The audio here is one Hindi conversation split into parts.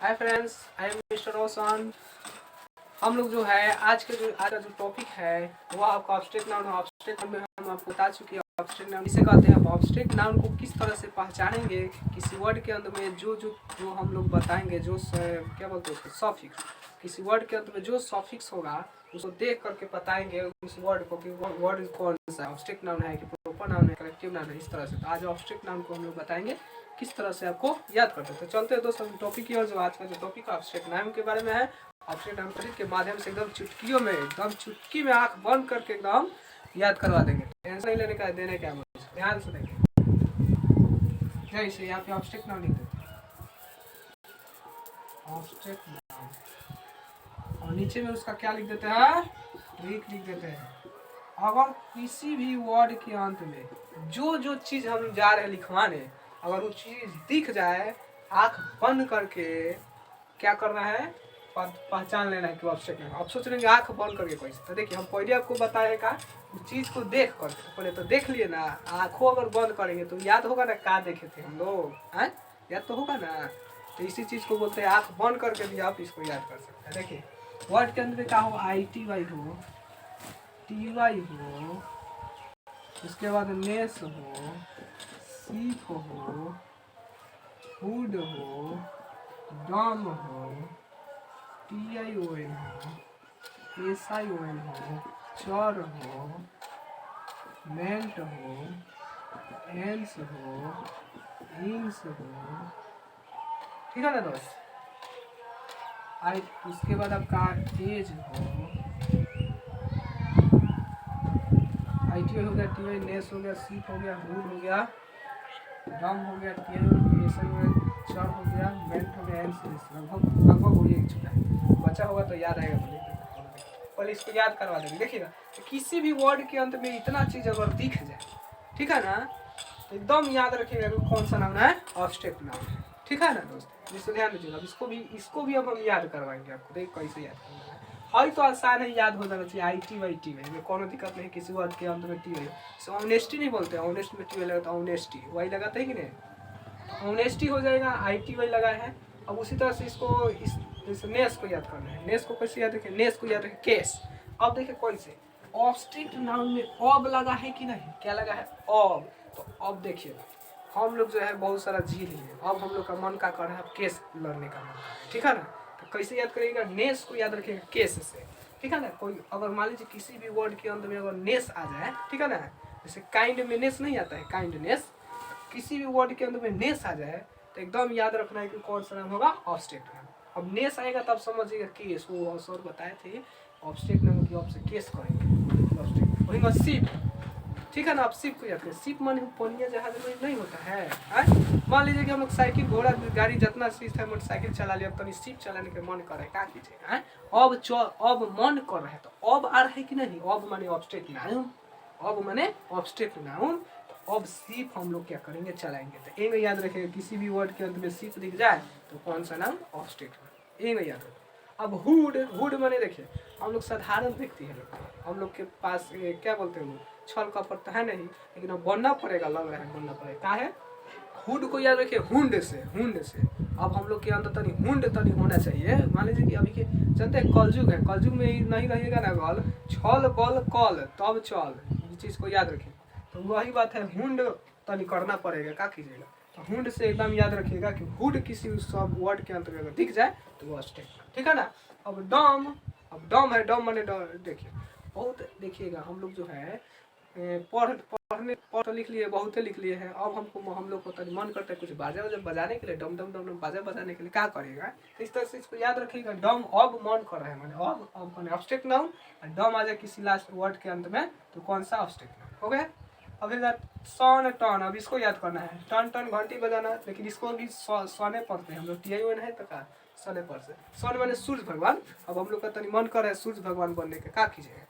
Hi friends, I am mister Roshan. हम लोग जो है आज का जो टॉपिक है वो आपका ऑब्स्ट्रैक्ट नाउन। ऑब्स्ट्रैक्ट नाउन में हम आपको बता चुके हैं ऑब्स्ट्रैक्ट नाउन इसे कहते हैं। ऑब्स्ट्रैक्ट नाउन को किस तरह से पहचानेंगे, किसी वर्ड के अंत में जो हम लोग बताएंगे, जो क्या बोलते हैं उसको, सॉफिक्स। किसी वर्ड के अंत में जो सॉफिक्स होगा उसको देख करके बताएंगे उस वर्ड को कि वर्ड कौन सा ऑब्स्ट्रैक्ट नाउन है कि प्रॉपर नाउन है, कलेक्टिव नाउन है। इस तरह से तो आज ऑब्स्ट्रैक्ट नाउन को हम लोग बताएंगे किस तरह से आपको याद करते हैं। तो चलते हैं दोस्तों टॉपिक की ओर। जो आज का जो टॉपिक ऑब्स्ट्रैक्ट नाउन के बारे में है। ऑब्स्ट्रैक्ट नाउन के माध्यम से एकदम चुटकियों में, एकदम चुटकी में आंख बंद करके एकदम याद करवा देंगे। टेंशन नहीं लेने का, देने का, ध्यान से देंगे। जैसे यहाँ पे ऑब्स्ट्रैक्ट नाउन लिख देते हैं, ऑब्स्ट्रैक्ट नाउन, और नीचे में उसका क्या लिख देते हैं, लिख देते हैं। अगर किसी भी वर्ड के अंत में जो चीज हम जा रहे हैं लिखवाने, अगर वो चीज दिख जाए, आंख बंद करके क्या करना है, पहचान लेना है कि ऑब्स्ट्रैक्ट नाउन। अब सोच लेंगे आंख बंद करके कैसे, तो देखिए हम पहले आपको बताए का उस चीज को देख कर, पहले तो देख लिए ना, आंखों अगर बंद करेंगे तो याद होगा ना क्या देखे थे हम लोग, है याद तो होगा ना। तो इसी चीज को बोलते हैं आंख बंद करके भी आप इसको याद कर सकते हैं। देखिए वर्ड के अंदर क्या हो, ITY हो, TY हो, उसके बाद नेस हो, सीप हो, हुड हो, डम हो, TION हो, SION हो, चर हो, मेंट हो, एंस हो, इंस हो, ठीक है ना दोस्त। उसके बाद आपका एज हो, ITI हो गया, TI नेस हो गया, सीप हो गया, हुड हो गया, डम हो गया, TION हो गया, चर हो गया, मेंट हो गया, एंस लगभग हो चुका है। बचा होगा तो याद आएगा तो पहले इसको याद करवा देंगे। देखिएगा तो किसी भी वर्ड के अंत में इतना चीज अगर दिख जाए, ठीक है ना, तो एकदम याद रखिएगा कि कौन सा नाम है, ऑब्स्ट्रैक्ट नाउन है, ठीक है ना दोस्त। जिसको ध्यान दीजिएगा। इसको भी अब हम याद करवाएंगे आपको। देख कैसे याद करना है, हर तो आसान है, याद हो जाना चाहिए। ITY में कोनो दिक्कत नहीं, किसी वर्ड के अंत में TY। ऑनेस्टी नहीं बोलते, ऑनेस्ट में TY लगाता है, ऑनेस्टी वही लगाते है कि नहीं, ऑनेस्टी हो जाएगा, ITY लगा है। अब उसी तरह से इसको जैसे नेस को याद करना है, नेस को कैसे याद रखें, नेस को याद रखें केस। अब देखिए कैसे ऑब्स्ट्रैक्ट नाउन में अब लगा है कि नहीं, क्या लगा है, अब। तो अब देखिए हम लोग जो है बहुत सारा झील है, अब हम लोग का मन का कर रहा है केस लड़ने का मन, ठीक है ना। तो कैसे याद करिएगा, नेस को याद रखिएगा केस से, ठीक है ना। कोई अगर मान लीजिए किसी भी वर्ड के अंत में अगर नेस आ जाए, ठीक है ना, जैसे काइंड में नेस नहीं आता है, काइंडनेस, किसी भी वर्ड के अंदर में नेस आ जाए तो एकदम याद रखना है कि कौन सा नाम होगा, ऑब्स्ट्रैक्ट नाउन। अब नेस आएगा तब समझिएगा केस, वो सर बताए थे ऑब्स्ट्रैक्ट नाउन की ऑब से केस करेंगे। वही शिप, ठीक है ना। आप शिप को याद करें, शिप माने पनिया जहाज में नहीं होता है। मान लीजिए कि हम लोग साइकिल, घोड़ा, गाड़ी जितना चीज है, मोटरसाइकिल चला लिया, तनी शिप चलाने के मन कर रहा है, क्या कीजिएगा, अब मन कर रहा है, तो अब आ रहा है कि नहीं, अब माने ऑब्स्ट्रैक्ट नाउन, अब माने ऑब्स्ट्रैक्ट नाउन। अब शिप हम लोग क्या करेंगे, चलाएंगे। तो एक याद रखेगा, किसी भी वर्ड के अंत में शिप दिख जाए तो कौन सा नाम, ऑब्स्ट्रैक्ट नाउन, एक याद रखेगा। अब हुड माने देखिए हम लोग साधारण व्यक्ति है, हम लोग के पास क्या बोलते हैं, छल कपट तो है नहीं, लेकिन अब बनना पड़ेगा, लग रहा है बनना पड़ेगा। क्या है, हुड को याद रखिए, हुंड से। अब हम लोग के अंदर तनी हुंड तनी होना चाहिए। मान लीजिए कि अभी के जानते हैं कलयुग है, कलयुग में नहीं रहेगा ना गल, छल बल कल तब चल, इस चीज को याद रखिए। तो वही बात है, हुंड तनी करना पड़ेगा, क्या कीजिएगा। तो हुंड से एकदम याद रखिएगा कि हुड किसी सब वर्ड के अंत में अगर दिख जाए तो वो ऑब्स्ट्रैक्ट, ठीक है ना। अब डम है, डम माने देखिए बहुत, देखिएगा हम लोग जो है पढ़ लिख लिए, बहुत लिख लिए हैं। अब हम लोग को तो मन करता है कुछ बाजा बजाने के लिए, डम डम डम डम बाजा बजाने के लिए, क्या करेगा, इस तरह से इसको याद रखिएगा। डम अब मन कर रहा है, माने अब माने ऑब्स्ट्रैक्ट नाउन, डम आ जाए किसी लास्ट वर्ड के अंत में तो कौन सा, ऑब्स्ट्रैक्ट नाउन हो गया। अब सन टन, अब इसको याद करना है, टन टन घंटी बजाना, लेकिन इसको भी सने पढ़ते हैं हम लोग, TION है तो का सने पढ़ से, सन माने सूर्य भगवान। अब हम लोग का तनी मन कर रहा है सूर्य भगवान बनने का, क्या कीजिएगा,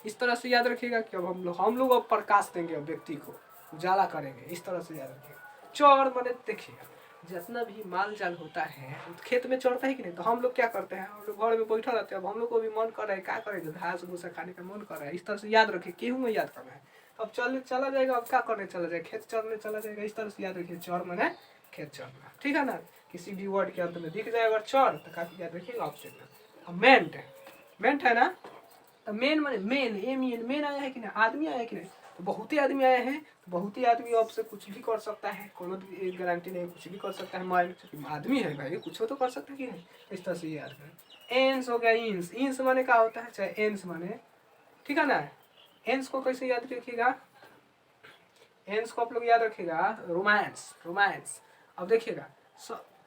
इस तरह से याद रखिएगा कि अब हम लोग अब प्रकाश देंगे, अब व्यक्ति को उजाला करेंगे, इस तरह से याद रखिएगा। चौर माने देखिएगा जितना भी माल जाल होता है खेत में चढ़ता है कि नहीं, तो हम लोग क्या करते हैं, हम लोग घर में बैठा रहते हैं। अब हम लोग को भी मन कर रहा है, क्या करेंगे, घास भूसा खाने का मन कर रहा है, इस तरह से याद रखिए, गेहूं में याद करना है। अब चला जाएगा, अब क्या करने चला जाएगा, खेत चढ़ने चला जाएगा, इस तरह से याद रखिए। चौर माने खेत चरना, ठीक है ना। किसी भी वर्ड के अंत में दिख जाए अगर चर तो काफी याद रखिएगा ऑब्जेक्ट नाउन। अब मेंट है ना, तो मेन माने मेन आया है कि नहीं, आदमी आया है कि नहीं, तो बहुत ही आदमी आए हैं, तो बहुत ही आदमी अब से कुछ भी कर सकता है, कोनो गारंटी नहीं, कुछ भी कर सकता है, माइंड आदमी है भाई, कुछ तो कर सकता है कि नहीं, इस तरह से याद करें। एंस हो गया इंस, इंस माने क्या होता है, चाहे एंस माने, ठीक है ना। एंस को कैसे याद रखिएगा, एंस को आप लोग याद रखिएगा रोमांस। अब देखिएगा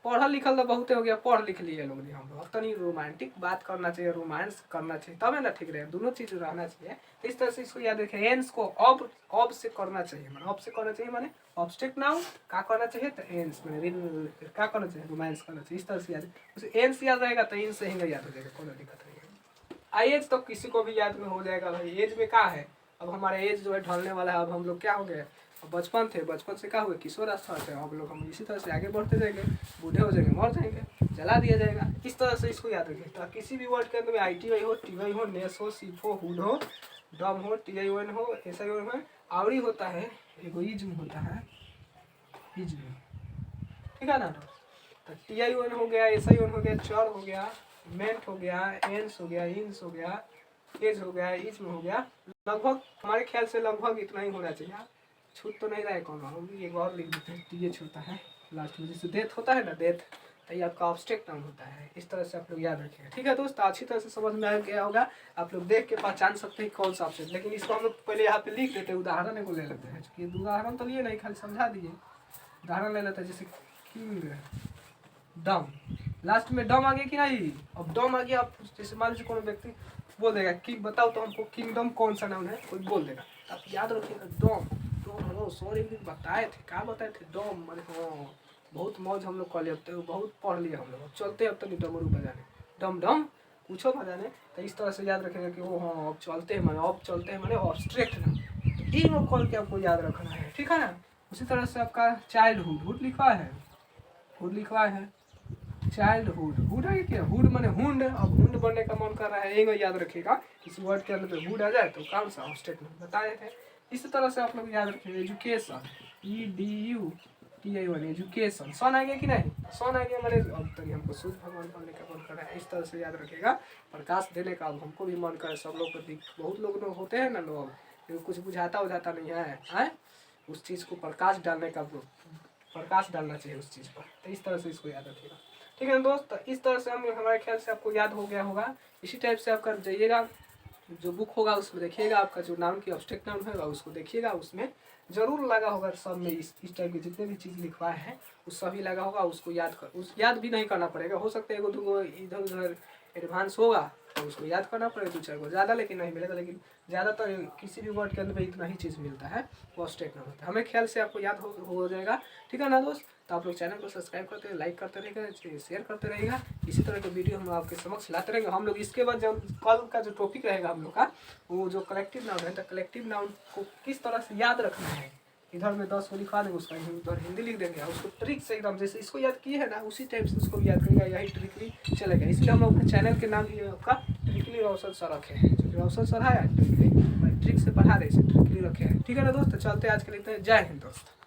पढ़ल लिखल तो बहुत हो गया, पढ़ लिख लिए लोग ने हम लोग, अब तो नहीं रोमांटिक बात करना चाहिए, रोमांस करना चाहिए, तब है ना ठीक रहे, दोनों चीज रहना चाहिए। तो इस तरह से इसको याद रखिए। एंस को अब से करना चाहिए, माने अब से करना चाहिए, माने ऑब्जेक्ट नाउन क्या करना चाहिए, तो एंस माने क्या करना चाहिए, रोमांस करना चाहिए। इस तरह से याद, उसे एंस याद रहेगा तो इन से ही याद हो जाएगा, कोई दिक्कत नहीं है। आई एज तो किसी को भी याद में हो जाएगा भाई, एज में क्या है, अब हमारा एज जो है ढलने वाला है, अब हम लोग क्या हो गए, अब बचपन थे, बचपन से क्या हुए किशोर अवस्था थे, अब लोग हम इसी तरह से आगे बढ़ते जाएंगे, बूढ़े हो जाएंगे, मर जाएंगे, जला दिया जाएगा। इस तरह से इसको याद रखिए। तो किसी भी वर्ड के अंदर में ITY हो, TY हो, नेस हो, सिप हो, हुड हो, डम हो, TION हो, SION हो, आवड़ी होता है, एगोइज्म होता है, इज्म, ठीक है ना। तो TION हो गया, SION हो गया, चर हो गया, मेंट हो गया, एंस हो गया, इंस हो गया, एज हो गया, इज्म हो गया। लगभग हमारे ख्याल से लगभग इतना ही होना चाहिए, छूट तो नहीं रहा है कौन, हम एक और लिख देते हैं, TH होता है लास्ट में, जैसे डेथ होता है ना, डेथ, तो ये आपका ऑब्जेक्ट नाउन होता है। इस तरह से आप लोग याद रखिएगा, ठीक है दोस्त। अच्छी तरह से समझ में आ गया होगा, आप लोग देख के पहचान सकते हैं कौन सा ऑब्जेक्ट, लेकिन इसको हम लोग पहले यहाँ पे लिख देते हैं, उदाहरण को ले लेते हैं, क्योंकि उदाहरण तो लिए नहीं, खाली समझा दीजिए। उदाहरण ले लेते हैं, जैसे किंग डम, लास्ट में डम आ गया कि नहीं, अब डम आ गया, जैसे मान लीजिए कोनो व्यक्ति बोल देगा कि बताओ तो हमको किंगडम कौन सा नाउन है, कोई बोल देगा, आप याद रखिएगा डम। सॉरी एक दिन बताए थे, क्या बताए थे, डम माने हाँ, बहुत मौज हम लोग कर लिए, बहुत पढ़ लिए हम लोग, अब चलते अब तो नहीं डमरू बजाने, डम डम पूछो बजाने। तो इस तरह से याद रखेगा कि वो हाँ अब चलते हैं, माने अब चलते हैं, माने ऑब्स्ट्रेक्ट ना, इन लोग कॉल के आपको याद रखना है, ठीक है ना। उसी तरह से आपका चाइल्डहुड, हुड लिखा है, हुड लिखा है, चाइल्डहुड, हुड है क्या, हुड माने हुंड, अब हुंड बनने का मन कर रहा है, एक याद रखिएगा, किसी वर्ड के अंदर हुड आ जाए तो कौन सा ऑब्जेक्ट में बताए थे। इसी तरह से आप लोग याद रखिए एजुकेशन, EDUTION, एजुकेशन, सन आ गया कि नहीं, सन आ गया माने अब तक हमको सूर्य भगवान बनने का मन कर रहा है। इस तरह से याद रखिएगा, प्रकाश देने का अब हमको भी मन करे, सब लोग को, बहुत लोग होते हैं ना लोग, कुछ बुझाता नहीं है, उस चीज़ को प्रकाश डालने का, प्रकाश डालना चाहिए उस चीज़ पर। तो इस तरह से इसको याद रखिएगा, ठीक है ना दोस्त। तो इस तरह से हम हमारे ख्याल से आपको याद हो गया होगा। इसी टाइप से आप कर जाइएगा, जो बुक होगा उसमें देखिएगा, आपका जो नाउन की ऑब्जेक्ट नाउन होगा उसको देखिएगा, उसमें जरूर लगा होगा, सब में इस टाइप की जितने भी चीज़ लिखवाए हैं उस सभी लगा होगा, उसको याद भी नहीं करना पड़ेगा, हो सकता है एगो दूगो इधर उधर एडवांस होगा तो उसको याद करना पड़ेगा, 2-4 को ज़्यादा लेकिन नहीं मिलेगा, लेकिन ज़्यादातर किसी भी वर्ड के अंदर में इतना ही चीज़ मिलता है, वो ऑब्जेक्ट नाउन होता है। हमें ख्याल से आपको याद हो जाएगा, ठीक है ना दोस्त। तो आप लोग चैनल को सब्सक्राइब करते रहिए, लाइक करते रहिएगा, शेयर करते रहिएगा, इसी तरह के वीडियो हम आपके समक्ष लाते रहेंगे। हम लोग इसके बाद जब कल का जो टॉपिक रहेगा हम लोग का, वो जो कलेक्टिव नाउन है, तो कलेक्टिव नाउन को किस तरह से याद रखना है, इधर में 10 को लिखवा देंगे, उसका उधर हिंदी लिख देंगे, उसको ट्रिक से एकदम जैसे इसको याद किए है ना, उसी टाइप से उसको याद करेगा, यही ट्रिकली चलेगा। इसलिए हम लोग अपने चैनल के नाम आपका ट्रिकली रौशन सर रखे हैं, जो रौशन सर है ट्रिक से पढ़ा रहे, ट्रिकली रखे हैं, ठीक है ना दोस्त। चलते आज के लिए, जय हिंद दोस्त।